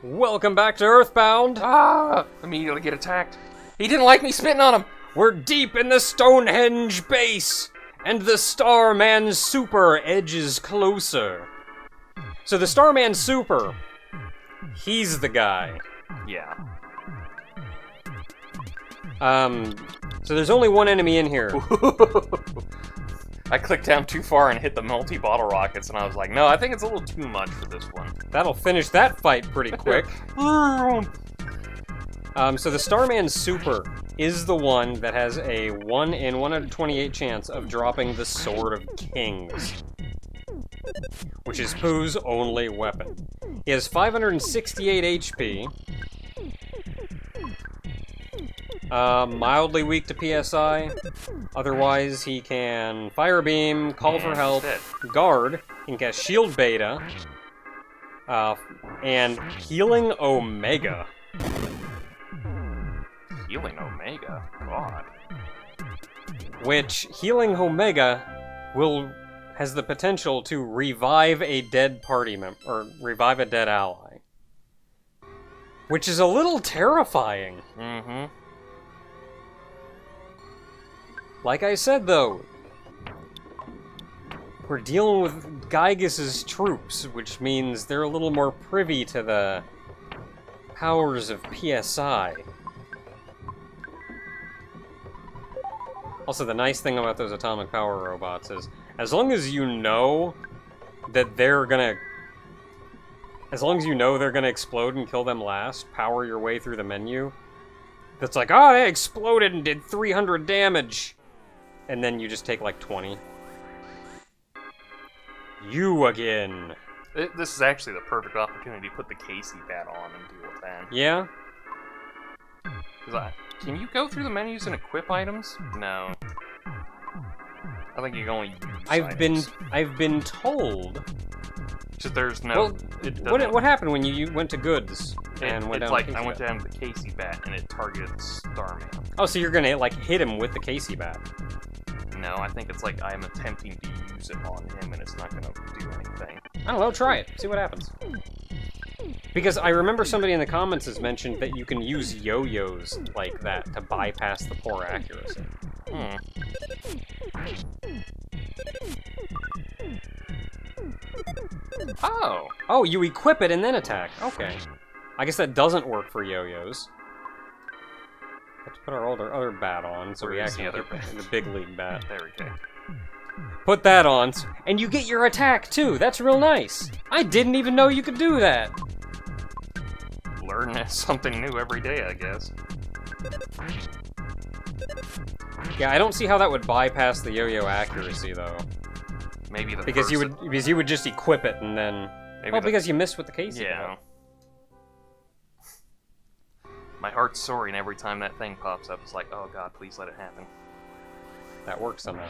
Welcome back to Earthbound! Ah! Immediately get attacked. He didn't like me spitting on him! We're deep in the Stonehenge base, and the Starman Super edges closer. So the Starman Super, he's the guy. Yeah. So there's only one enemy in here. I clicked down too far and hit the multi-bottle rockets, and I was like, no, I think it's a little too much for this one. That'll finish that fight pretty quick. So the Starman Super is the one that has a 1 in 128 chance of dropping the Sword of Kings, which is Pooh's only weapon. He has 568 HP, mildly weak to PSI, otherwise he can Fire Beam, Call for Help, Guard, he can cast Shield Beta, and Healing Omega. Healing Omega? God. Which, Healing Omega has the potential to revive a dead party member, or revive a dead ally. Which is a little terrifying. Mm-hmm. Like I said, though, we're dealing with Gygas's troops, which means they're a little more privy to the powers of PSI. Also, the nice thing about those atomic power robots is, as long as you know that they're gonna explode and kill them last, power your way through the menu, that's like, oh, they exploded and did 300 damage! And then you just take like 20. You again. This is actually the perfect opportunity to put the Casey bat on and deal with that. Yeah? Can you go through the menus and equip items? No. I think you can only use items. I've been told. Just there's no. Well, what happened when you went to goods and went down? Like I went down to the Casey bat and it targeted Starman. Oh, so you're gonna like hit him with the Casey bat? No, I think it's like I'm attempting to use it on him and it's not gonna do anything. I don't know. Try it. See what happens. Because I remember somebody in the comments has mentioned that you can use yo-yos like that to bypass the poor accuracy. Oh! Oh, you equip it and then attack. Okay. I guess that doesn't work for yo-yos. Let's put our other bat on, so we actually get the big league bat. There we go. Put that on, and you get your attack too. That's real nice. I didn't even know you could do that. Learn something new every day, I guess. Yeah, I don't see how that would bypass the yo-yo accuracy though. Maybe because you would just equip it and then. Because you missed with the Casey. Yeah. My heart's soaring every time that thing pops up. It's like, oh god, please let it happen. That works somehow.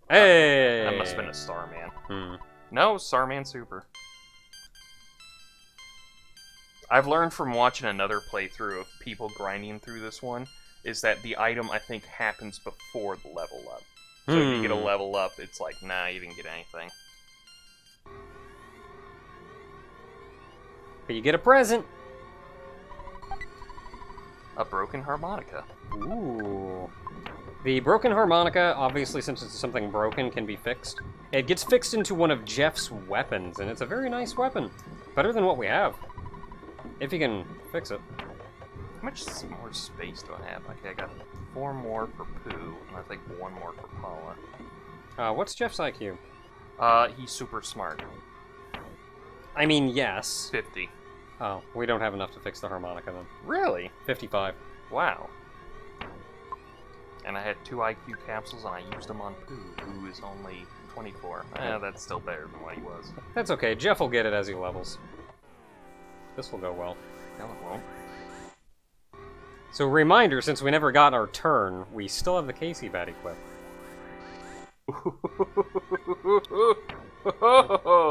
Hey! That must have been a Starman. No, Starman Super. I've learned from watching another playthrough of people grinding through this one, is that the item, I think, happens before the level up. So if you get a level up, it's like, nah, you didn't get anything. But you get a present! A broken harmonica. Ooh. The broken harmonica, obviously since it's something broken, can be fixed. It gets fixed into one of Jeff's weapons, and it's a very nice weapon. Better than what we have. If you can fix it. How much more space do I have? Okay, I got 4 more for Pooh, and I think 1 more for Paula. What's Jeff's IQ? He's super smart. I mean, yes. 50. Oh, we don't have enough to fix the harmonica then. Really? 55. Wow. And I had 2 IQ capsules, and I used them on Pooh, who is only 24. That's still better than what he was. That's okay. Jeff will get it as he levels. This will go well. No, it won't. So, reminder, since we never got our turn, we still have the Casey bat equipped.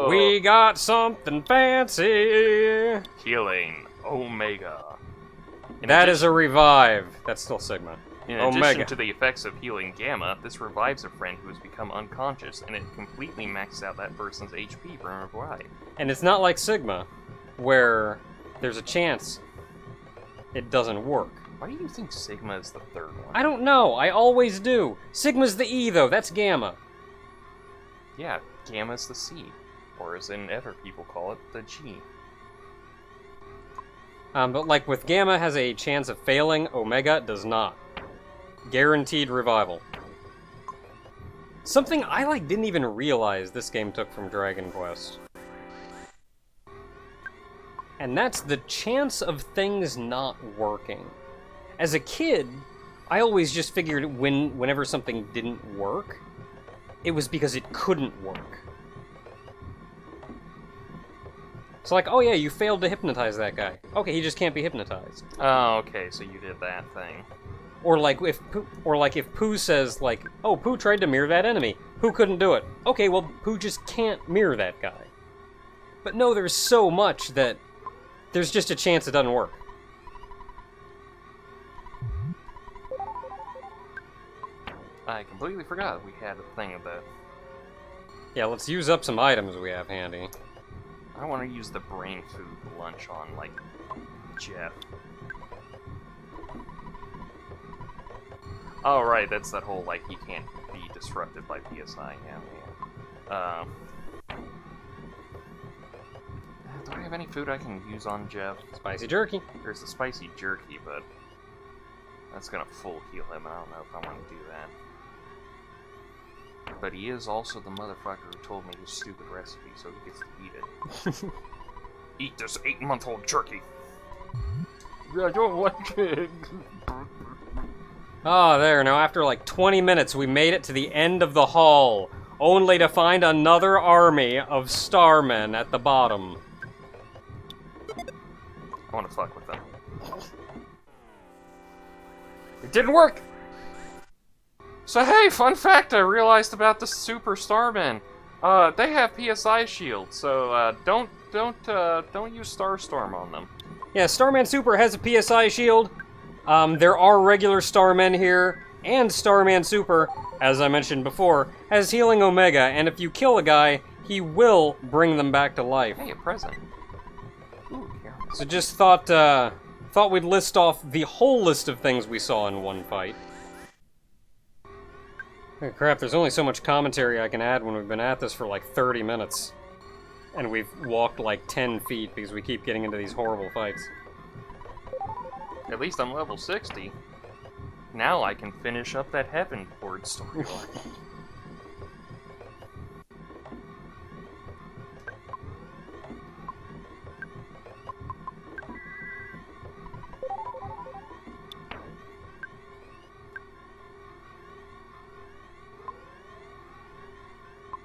We got something fancy! Healing Omega. That is a revive. That's still Sigma. In addition to the effects of healing Gamma, this revives a friend who has become unconscious, and it completely maxes out that person's HP for a ride. And it's not like Sigma, where there's a chance it doesn't work. Why do you think Sigma is the third one? I don't know. I always do. Sigma's the E, though. That's Gamma. Yeah, Gamma's the C. Or as in other people call it, the G. But like with Gamma has a chance of failing, Omega does not. Guaranteed revival. Something I didn't even realize this game took from Dragon Quest. And that's the chance of things not working. As a kid, I always just figured whenever something didn't work, it was because it couldn't work. It's like, oh yeah, you failed to hypnotize that guy. Okay, he just can't be hypnotized. Oh, okay, so you did that thing. Or like if Pooh says like, oh, Pooh tried to mirror that enemy. Pooh couldn't do it. Okay, well, Pooh just can't mirror that guy. But no, there's so much that there's just a chance it doesn't work. I completely forgot we had a thing of that. Yeah, let's use up some items we have handy. I want to use the brain food lunch on, like, Jeff. Oh, right, that's that whole, like, he can't be disrupted by PSI, yeah. Do I have any food I can use on Jeff? Spicy jerky. There's the spicy jerky, but that's gonna full heal him, and I don't know if I want to do that. But he is also the motherfucker who told me his stupid recipe, so he gets to eat it. Eat this 8-month-old jerky! I don't like it! Ah, there, now after like 20 minutes we made it to the end of the hall, only to find another army of Starmen at the bottom. I want to fuck with them. It didn't work! So hey, fun fact I realized about the Super Starmen. They have PSI shields, so don't use Starstorm on them. Yeah, Starman Super has a PSI shield. There are regular Starmen here, and Starman Super, as I mentioned before, has healing Omega, and if you kill a guy, he will bring them back to life. Hey, a present. Ooh, here. So just thought we'd list off the whole list of things we saw in one fight. Oh, crap, there's only so much commentary I can add when we've been at this for like 30 minutes. And we've walked like 10 feet because we keep getting into these horrible fights. At least I'm level 60. Now I can finish up that Heaven Board storyline.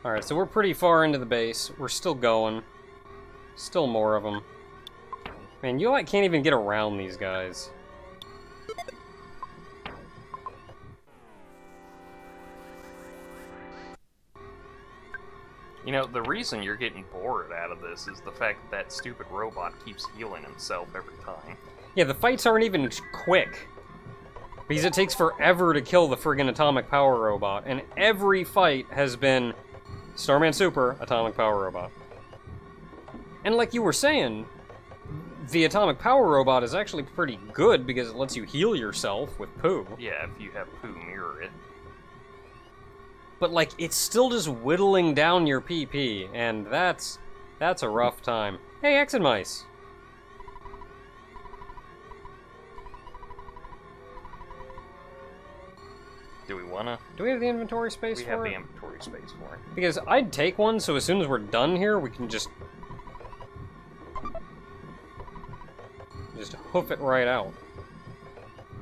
Alright, so we're pretty far into the base. We're still going. Still more of them. Man, you can't even get around these guys. You know, the reason you're getting bored out of this is the fact that stupid robot keeps healing himself every time. Yeah, the fights aren't even quick. Because it takes forever to kill the friggin' Atomic Power Robot, and every fight has been Starman Super, Atomic Power Robot. And like you were saying, the Atomic Power Robot is actually pretty good because it lets you heal yourself with Pooh. Yeah, if you have Pooh mirror it. But like, it's still just whittling down your PP, and that's a rough time. Hey, exit mice! Do we wanna? Do we have the inventory space We for have it? the inventory space for it. Because I'd take one, so as soon as we're done here, we can just hoof it right out.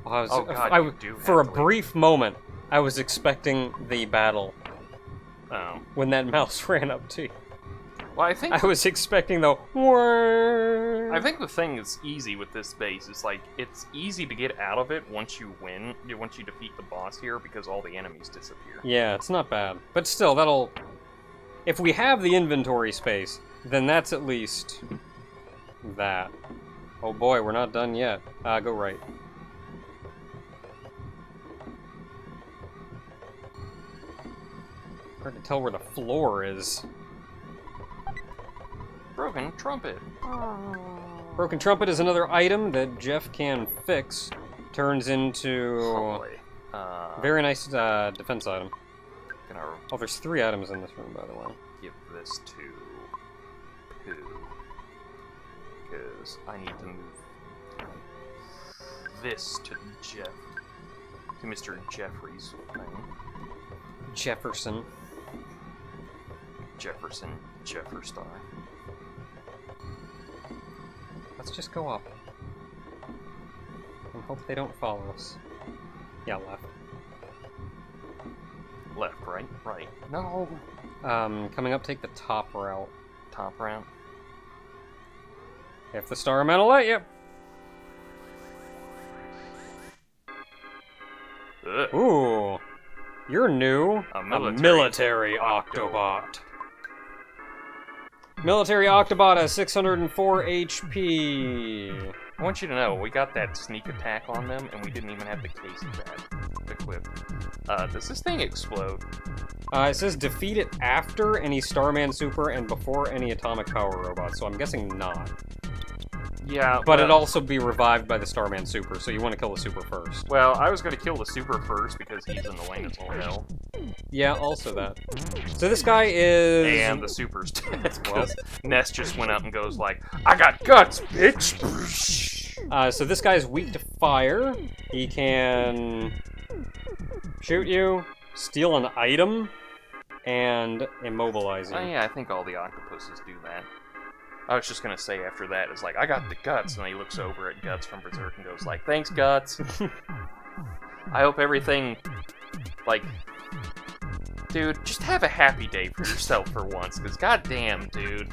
Oh god, you do for a have to brief moment, I was expecting the battle Oh. when that mouse ran up to you. Well, I was expecting the I think the thing that's easy with this base is, like, it's easy to get out of it once you win, once you defeat the boss here, because all the enemies disappear. Yeah, it's not bad. But still, that'll... If we have the inventory space, then that's at least that. Oh boy, we're not done yet. Go right. Hard to tell where the floor is. Broken trumpet. Broken Trumpet is another item that Jeff can fix. Turns into Oh, boy. very nice defense item. Gonna Oh, there's 3 items in this room, by the way. give this to Pooh. Because I need to move this to Jeff. To Mr. Jeffrey's thing. Jefferson. Jefferstar. Let's just go up. And hope they don't follow us. Yeah, left. Left, right? Right. No! Coming up, take the top route. Top round. If the Starman will let you. Ugh. Ooh. You're new. A military Octobot. Military Octobot has 604 HP. I want you to know, we got that sneak attack on them, and we didn't even have the case of that equipped. Does this thing explode? It says defeat it after any Starman Super and before any atomic power robots, so I'm guessing not. Yeah, But it'd also be revived by the Starman Super, so you want to kill the Super first. Well, I was going to kill the Super first because he's annoying as all hell. Yeah, also that. So this guy is... And the Super's dead, because Ness just went up and goes like, I got guts, bitch! So this guy's weak to fire. He can shoot you, steal an item, and immobilize you. Oh yeah, I think all the octopuses do that. I was just gonna say after that, it's like, I got the Guts, and he looks over at Guts from Berserk and goes like, thanks, Guts! I hope everything, like... Dude, just have a happy day for yourself for once, because goddamn, dude.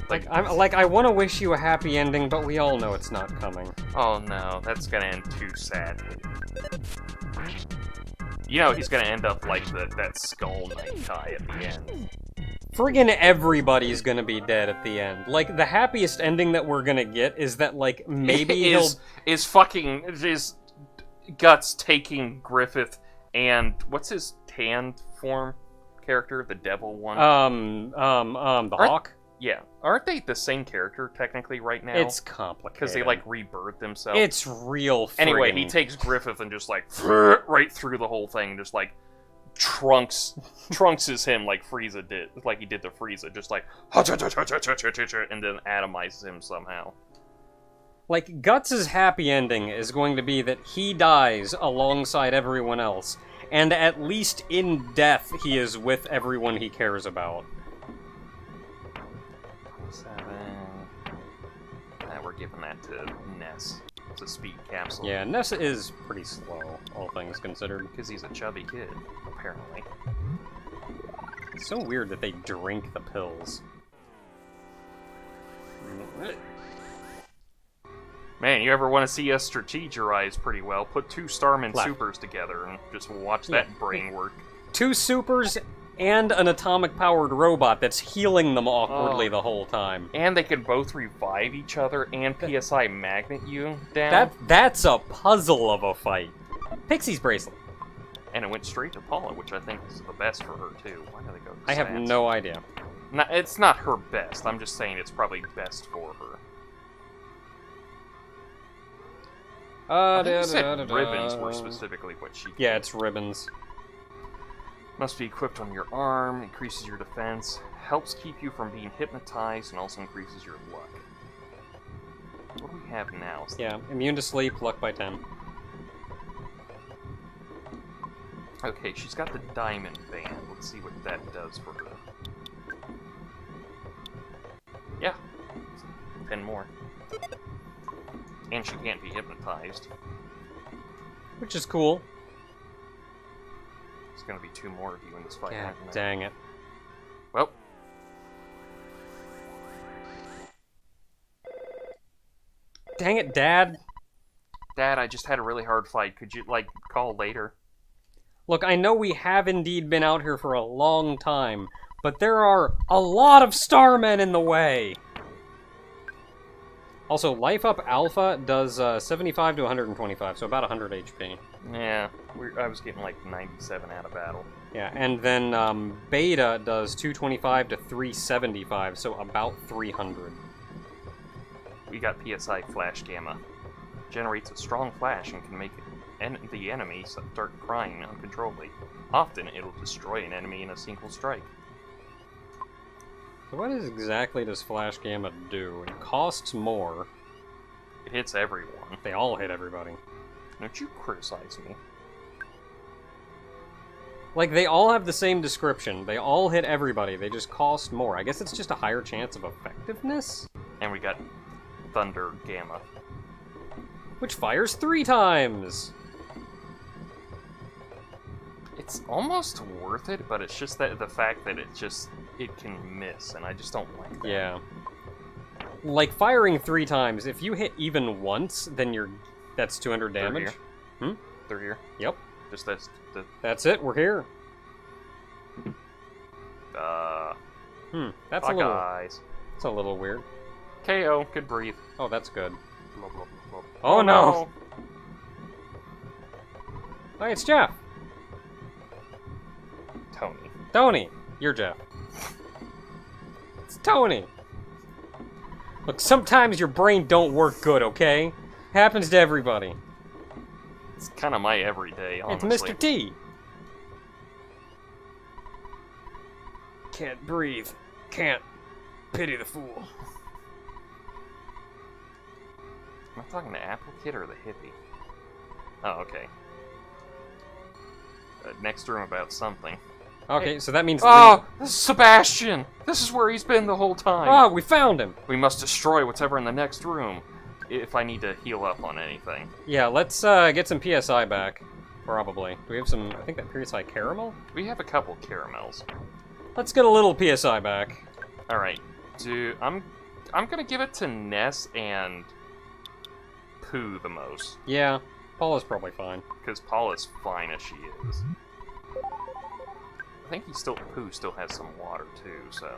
I want to wish you a happy ending, but we all know it's not coming. Oh no, that's gonna end too sadly. You know he's gonna end up like that Skull Knight guy at the end. Friggin' everybody's gonna be dead at the end. Like, the happiest ending that we're gonna get is that, like, maybe is Guts taking Griffith and what's his tan form character, the devil one? The Hawk? Yeah. Aren't they the same character technically right now? It's complicated. Because they like rebirth themselves. It's real friggin'... Anyway, he takes Griffith and just like right through the whole thing, just like Trunks is him like Frieza did, like he did to Frieza, just like and then atomizes him somehow. Like, Guts' happy ending is going to be that he dies alongside everyone else, and at least in death he is with everyone he cares about. 7. We're giving that to Ness. It's a speed capsule. Yeah, Ness is pretty slow, all things considered. Because he's a chubby kid, apparently. It's so weird that they drink the pills. Man, you ever want to see us strategize pretty well? Put 2 Starman Supers together and just watch that brain work. 2 supers and an atomic-powered robot that's healing them awkwardly the whole time. And they could both revive each other and PSI magnet you down. That's a puzzle of a fight. Pixie's bracelet. And it went straight to Paula, which I think is the best for her, too. Why do they go to I have stats? no idea. No, it's not her best. I'm just saying it's probably best for her. I think you said ribbons were specifically what she... Yeah, it's ribbons. Must be equipped on your arm, increases your defense, helps keep you from being hypnotized, and also increases your luck. What do we have now? Yeah, immune to sleep, luck by 10. Okay, she's got the diamond band. Let's see what that does for her. Yeah. 10 more. And she can't be hypnotized. Which is cool. There's gonna be 2 more of you in this fight. Yeah, dang it. Well. Dang it, Dad. Dad, I just had a really hard fight. Could you, like, call later? Look, I know we have indeed been out here for a long time, but there are a lot of Starmen in the way! Also, Life Up Alpha does 75 to 125, so about 100 HP. Yeah, I was getting like 97 out of battle. Yeah, and then Beta does 225 to 375, so about 300. we got PSI Flash Gamma. Generates a strong flash and can make the enemy start crying uncontrollably. Often, it'll destroy an enemy in a single strike. So what exactly does Flash Gamma do? It costs more. It hits everyone. They all hit everybody. Don't you criticize me. Like, they all have the same description. They all hit everybody. They just cost more. I guess it's just a higher chance of effectiveness? And we got Thunder Gamma. Which fires 3 times! It's almost worth it, but it's just that the fact that it can miss, and I just don't like that. Yeah. Like, firing 3 times, if you hit even once, then that's 200 damage. They're here. Yep. Just that's the... That's it, we're here. That's a little... guys. That's a little weird. KO, could breathe. Oh, that's good. Blah, blah, blah, blah. Oh, no! Hey, it's Jeff. Tony. Tony, you're Jeff. It's Tony. Look, sometimes your brain don't work good, okay? Happens to everybody. It's kind of my everyday, honestly. It's Mr. T. Can't breathe. Can't pity the fool. Am I talking to Apple Kid or the hippie? Oh, okay. Next room about something. Okay, so that means... Oh, this is Sebastian! This is where he's been the whole time! Oh, we found him! We must destroy whatever in the next room, if I need to heal up on anything. Yeah, let's get some PSI back. Probably. Do we have some, I think that PSI caramel? We have a couple caramels. Let's get a little PSI back. Alright, I'm gonna give it to Ness and Pooh the most. Yeah, Paula's probably fine. Because Paula's fine as she is. I think Pooh still has some water too, so...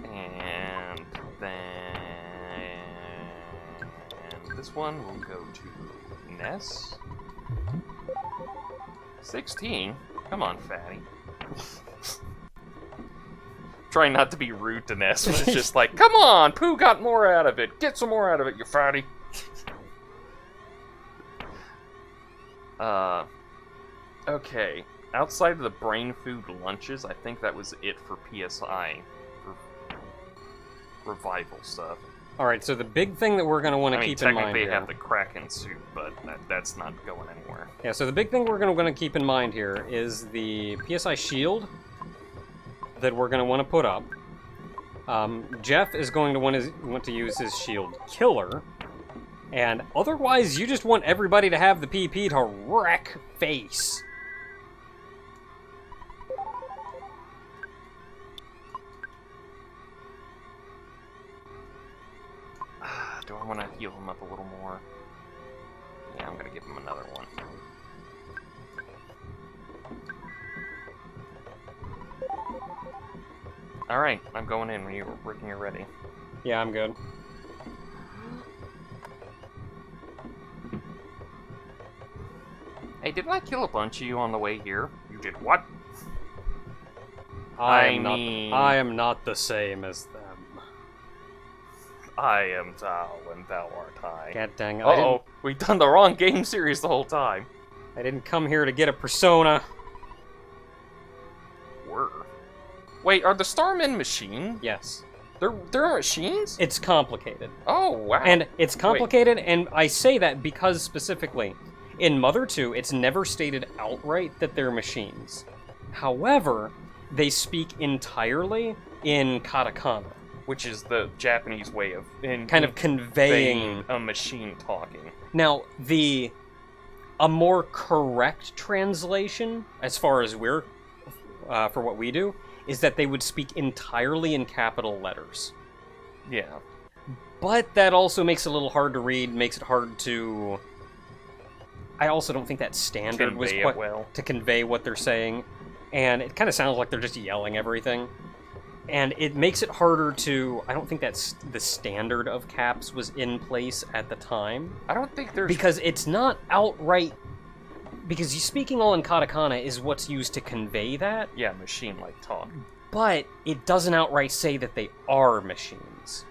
And then... this one will go to Ness. 16? Come on, fatty. Trying not to be rude to Ness, but it's just like, come on, Pooh got more out of it. Get some more out of it, you fatty. Okay. Outside of the brain food lunches, I think that was it for PSI. For revival stuff. Alright, so the big thing that we're going to want to keep in mind technically here... they have the Kraken suit, but that's not going anywhere. Yeah, so the big thing we're going to keep in mind here is the PSI shield that we're going to want to put up. Jeff is going to want to use his shield killer, and otherwise you just want everybody to have the PP to wreck face. Do I want to heal him up a little more? Yeah, I'm going to give him another one. Alright, I'm going in when you're ready. Yeah, I'm good. Hey, didn't I kill a bunch of you on the way here? You did what? I am not the same as them. I am thou, and thou art I. God dang it. Uh-oh, we've done the wrong game series the whole time. I didn't come here to get a persona. Wait, are the Starmen machines? Yes. They're machines? It's complicated. Oh, wow. And it's complicated, and I say that because specifically, in Mother 2, it's never stated outright that they're machines. However, they speak entirely in katakana. Which is the Japanese way of kind of conveying a machine talking. Now, a more correct translation, as far as we're, for what we do, is that they would speak entirely in capital letters. Yeah. But that also makes it a little hard to read, makes it hard to... I also don't think that standard was quite well to convey what they're saying, and it kind of sounds like they're just yelling everything. And it makes it harder to... I don't think that's the standard of caps was in place at the time. I don't think there's... Because it's not outright because speaking all in katakana is what's used to convey that, Yeah, machine-like talk. but it doesn't outright say that they are machines.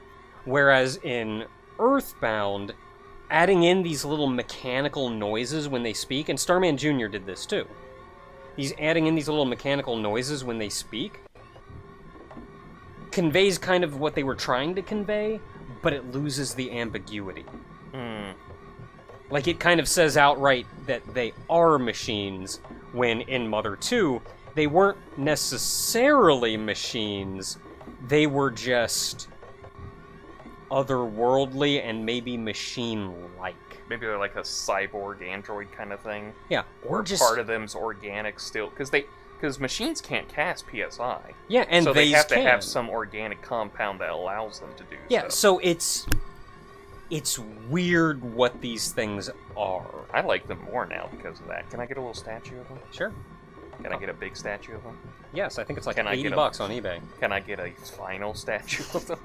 Whereas in Earthbound, adding in these little mechanical noises when they speak, and Starman Jr. did this too. He's adding in these little mechanical noises when they speak, conveys kind of what they were trying to convey, but it loses the ambiguity. Like, it kind of says outright that they are machines, when in Mother 2, they weren't necessarily machines, they were just otherworldly and maybe machine-like. Maybe they're like a cyborg android kind of thing. Yeah, or just... part of them's organic still, because machines can't cast PSI. Yeah, and so they have can. to have some organic compound that allows them to do Yeah, so. so it's weird what these things are. I like them more now because of that. Can I get a little statue of them? Sure. Can I get a big statue of them? Yes, I think it's like Can I $80 get on eBay. Can I get a final statue of them?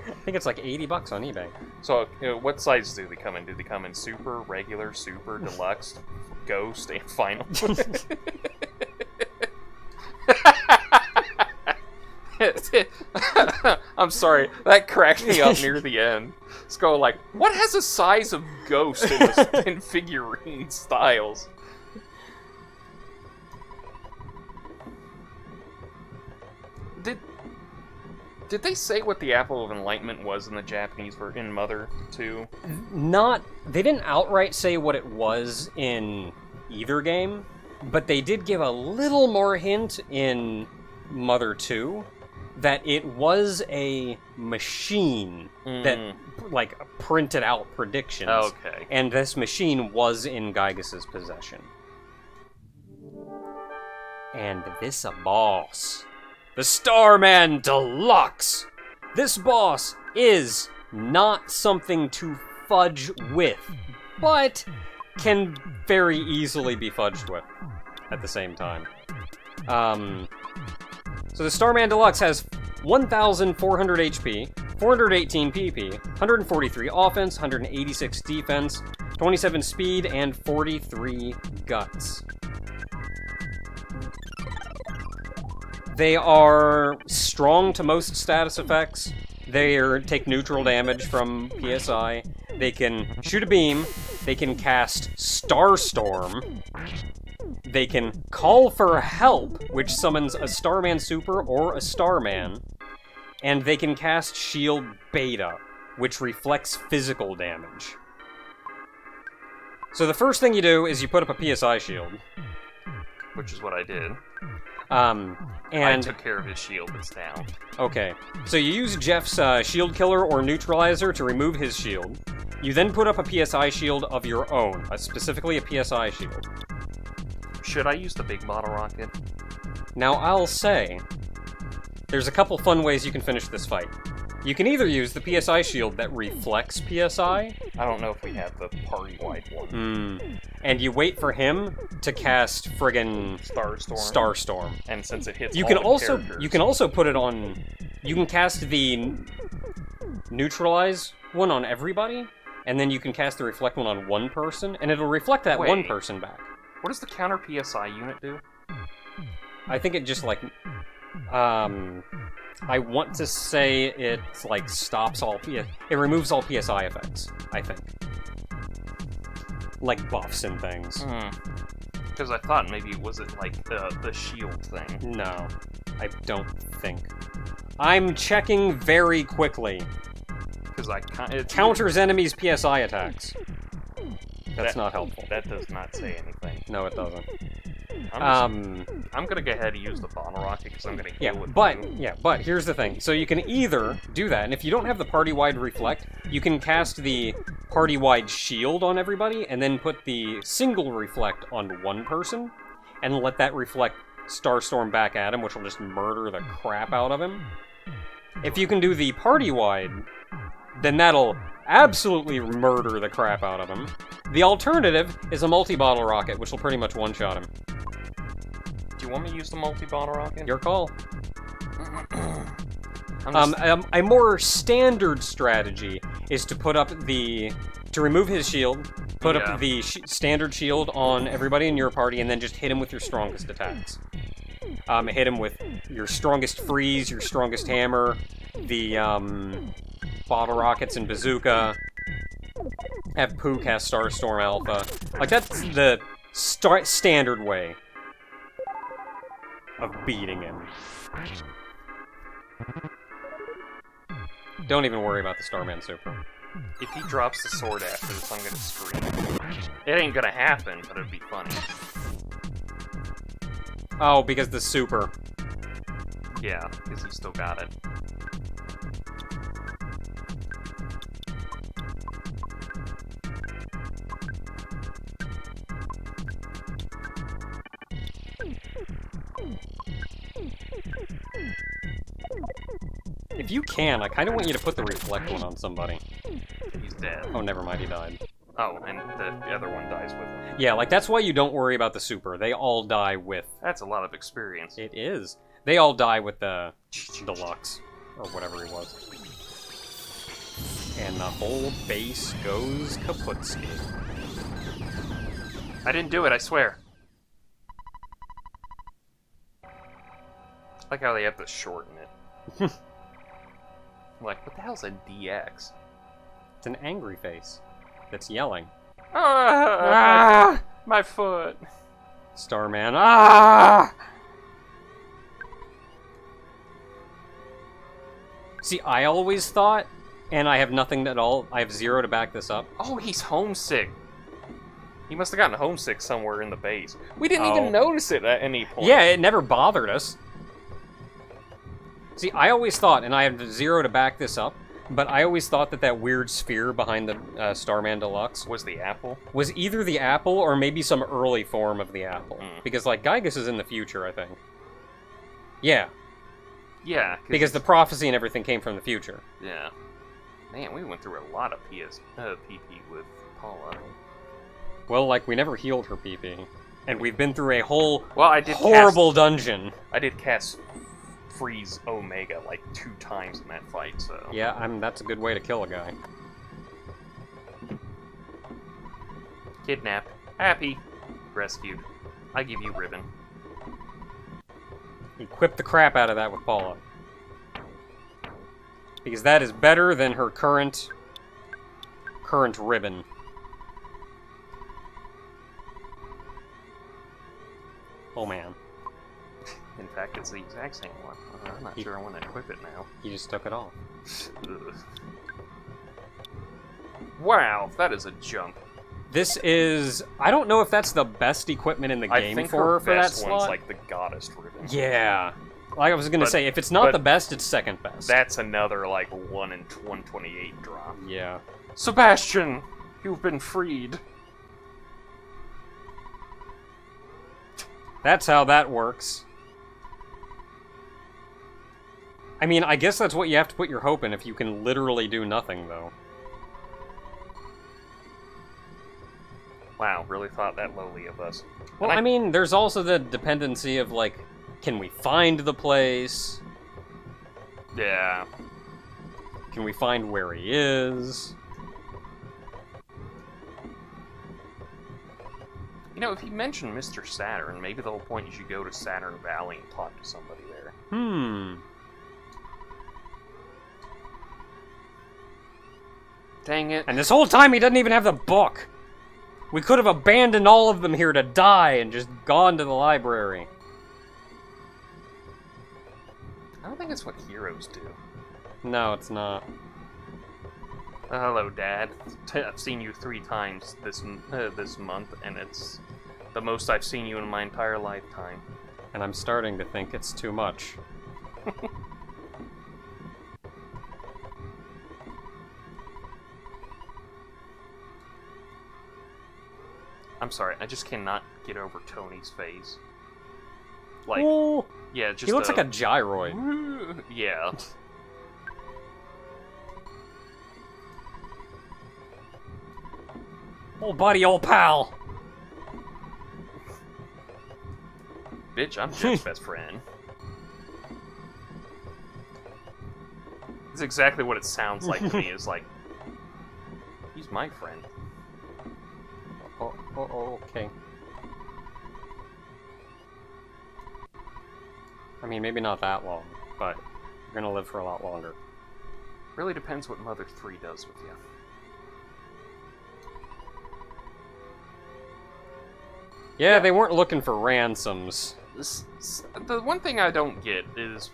I think it's like $80 on eBay. So, what sizes do they come in? Do they come in super, regular, super, deluxe, ghost, and final? I'm sorry, that cracked me up near the end. Let's go like, what has a size of ghost in figurine styles? Did they say what the Apple of Enlightenment was in the Japanese version, in Mother 2? They didn't outright say what it was in either game, but they did give a little more hint in Mother 2 that it was a machine that, like, printed out predictions. Okay. And this machine was in Gygas's possession. And this a boss. The Starman Deluxe! This boss is not something to fudge with, but can very easily be fudged with at the same time. So the Starman Deluxe has 1,400 HP, 418 PP, 143 offense, 186 defense, 27 speed, and 43 guts. They are strong to most status effects. They take neutral damage from PSI. They can shoot a beam. They can cast Starstorm. They can call for help, which summons a Starman Super or a Starman. And they can cast Shield Beta, which reflects physical damage. So the first thing you do is you put up a PSI shield. Which is what I did. And I took care of his shield, it's down. Okay, so you use Jeff's shield killer or neutralizer to remove his shield. You then put up a PSI shield of your own, specifically a PSI shield. Should I use the big bottle rocket? Now I'll say, there's a couple fun ways you can finish this fight. You can either use the PSI shield that reflects PSI. I don't know if we have the party-wide one. And you wait for him to cast friggin' Starstorm. And since it hits You all can the also characters... you can also put it on. You can cast the neutralize one on everybody, and then you can cast the reflect one on one person, and it'll reflect that one person back. What does the counter PSI unit do? I think it just like I want to say it like stops all it removes all PSI effects, I think. Like buffs and things. Because I thought maybe was it like the shield thing. No, I don't think. I'm checking very quickly. Because it counters enemies' PSI attacks. That's not helpful. That does not say anything. No, it doesn't. I'm gonna go ahead and use the bottle rocket because I'm gonna heal with but here's the thing. So you can either do that, and if you don't have the party-wide reflect, you can cast the party-wide shield on everybody, and then put the single reflect on one person, and let that reflect Starstorm back at him, which will just murder the crap out of him. If you can do the party-wide, then that'll absolutely murder the crap out of him. The alternative is a multi-bottle rocket, which will pretty much one-shot him. Do you want me to use the multi-bottle rocket? Your call. A more standard strategy is to put up to remove his shield, put up the standard shield on everybody in your party, and then just hit him with your strongest attacks. Hit him with your strongest freeze, your strongest hammer, the bottle rockets and bazooka. Have Pooh cast Starstorm Alpha. Like, that's the standard way of beating him. Don't even worry about the Starman Super. If he drops the sword after this, I'm gonna scream. It ain't gonna happen, but it'd be funny. Oh, because the Super. Yeah, because he still got it. If you can, I kind of want you to put the reflect one on somebody. He's dead. Oh, never mind, he died. Oh, and the other one dies with him. Yeah, like, that's why you don't worry about the Super. They all die with... That's a lot of experience. It is. They all die with the Deluxe, or whatever he was. And the whole base goes kaputski. I didn't do it, I swear. I like how they have to shorten it. I'm like, what the hell's a DX? It's an angry face that's yelling. Ah! My foot. Starman. Ah! See, I always thought, and I have nothing at all, I have zero to back this up. Oh, he's homesick. He must have gotten homesick somewhere in the base. We didn't even notice it at any point. Yeah, it never bothered us. See, I always thought, and I have zero to back this up, but I always thought that that weird sphere behind the Starman Deluxe Was the apple? was either the apple or maybe some early form of the apple. Because, like, Gygus is in the future, I think. Yeah. Yeah. Because the prophecy and everything came from the future. Yeah. Man, we went through a lot of PP with Paula. Well, like, we never healed her PP. And we've been through a whole horrible dungeon. I did cast Freeze Omega like 2 times in that fight, so... Yeah, that's a good way to kill a guy. Kidnapped. Happy. Rescued. I give you ribbon. Equip the crap out of that with Paula. Because that is better than her current ribbon. Oh man. In fact, it's the exact same one. I'm not sure I want to equip it now. He just took it off. Ugh. Wow, that is a jump. This is... I don't know if that's the best equipment in the game for her for that slot. One's like the goddess ribbon. Yeah. Like I was gonna say, if it's not the best, it's second best. That's another, like, 1 in 128 drop. Yeah. Sebastian! You've been freed. That's how that works. I mean, I guess that's what you have to put your hope in if you can literally do nothing, though. Wow, really thought that lowly of us. Well, I mean, there's also the dependency of, like, can we find the place? Yeah. Can we find where he is? You know, if you mention Mr. Saturn, maybe the whole point is you go to Saturn Valley and talk to somebody there. Dang it. And this whole time he doesn't even have the book! We could have abandoned all of them here to die and just gone to the library. I don't think that's what heroes do. No, it's not. Hello, Dad. I've seen you 3 times this month, and it's the most I've seen you in my entire lifetime. And I'm starting to think it's too much. I'm sorry, I just cannot get over Tony's face. Like, ooh, yeah, just he looks like a gyroid. Yeah. Old buddy, old pal. Bitch, I'm Jeff's best friend. That's exactly what it sounds like to me, is like, is my friend. Okay. I mean, maybe not that long, but you're gonna live for a lot longer. Really depends what Mother 3 does with you. Yeah, they weren't looking for ransoms. The one thing I don't get is...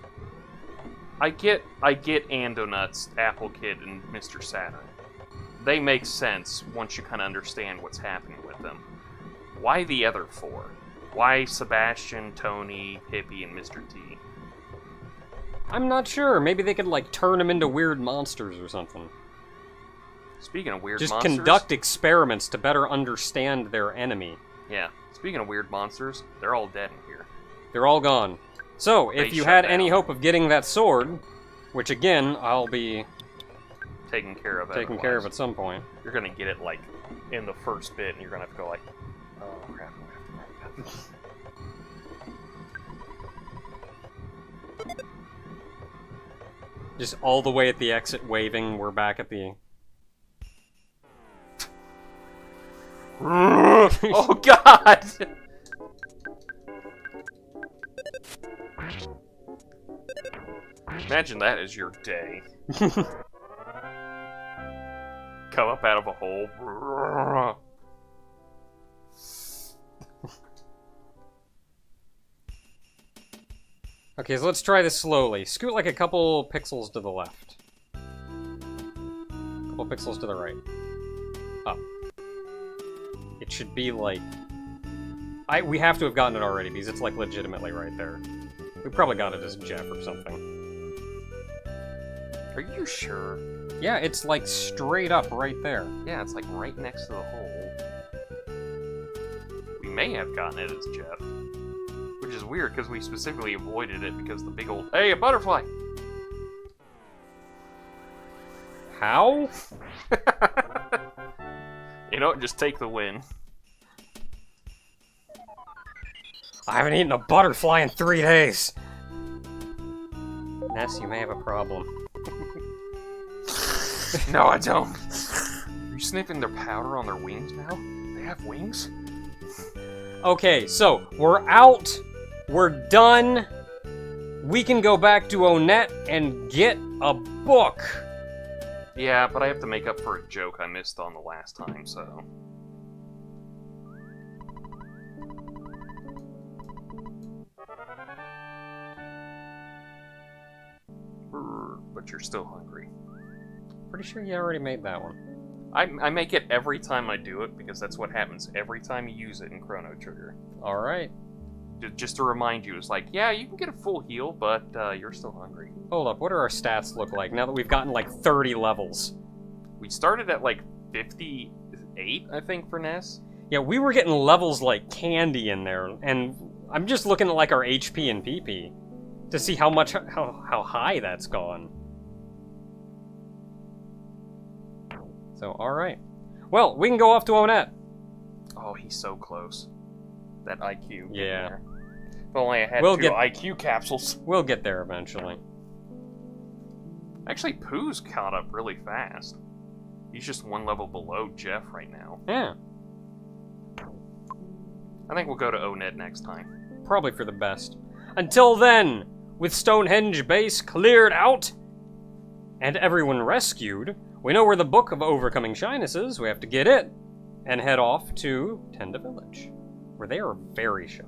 I get Andonut's, Apple Kid, and Mr. Saturn. They make sense once you kind of understand what's happening with them. Why the other four? Why Sebastian, Tony, Hippie, and Mr. T? I'm not sure. Maybe they could, like, turn them into weird monsters or something. Speaking of weird Just monsters... conduct experiments to better understand their enemy. Yeah. Speaking of weird monsters, they're all dead in here. They're all gone. So, if They you shut had down. any hope of getting that sword, which, again, I'll be Taken care of taking care of otherwise. at some point. You're gonna get it, like, in the first bit, and you're gonna have to go like, oh, crap, I'm gonna have to write that. Just all the way at the exit waving, we're back at the... Oh, God! Imagine that as your day. Come up out of a hole. Okay, so let's try this slowly. Scoot like a couple pixels to the left. Couple pixels to the right. Up. It should be like... we have to have gotten it already, because it's like legitimately right there. We probably got it as Jeff or something. Are you sure? Yeah, it's like straight up right there. Yeah, it's like right next to the hole. We may have gotten it as Jeff. Which is weird, because we specifically avoided it because the big old... Hey, a butterfly! How? You know what? Just take the win. I haven't eaten a butterfly in 3 days. Ness, you may have a problem. No, I don't. Are you sniffing their powder on their wings now? They have wings? Okay, so we're out. We're done. We can go back to Onett and get a book. Yeah, but I have to make up for a joke I missed on the last time, so... But you're still hungry. Pretty sure you already made that one. I make it every time I do it, because that's what happens every time you use it in Chrono Trigger. Alright. Just to remind you, it's like, yeah, you can get a full heal, but you're still hungry. Hold up, what do our stats look like now that we've gotten like 30 levels? We started at like 58, I think, for Ness. Yeah, we were getting levels like candy in there, and I'm just looking at like our HP and PP to see how high that's gone. So, alright. Well, we can go off to Onett. Oh, he's so close. That IQ. Yeah. There. If only I had We'll two get- IQ capsules. We'll get there eventually. Actually, Pooh's caught up really fast. He's just one level below Jeff right now. Yeah, I think we'll go to Onett next time. probably for the best. Until then, with Stonehenge base cleared out and everyone rescued, we know where the Book of Overcoming Shyness is. We have to get it and head off to Tenda Village, where they are very shy.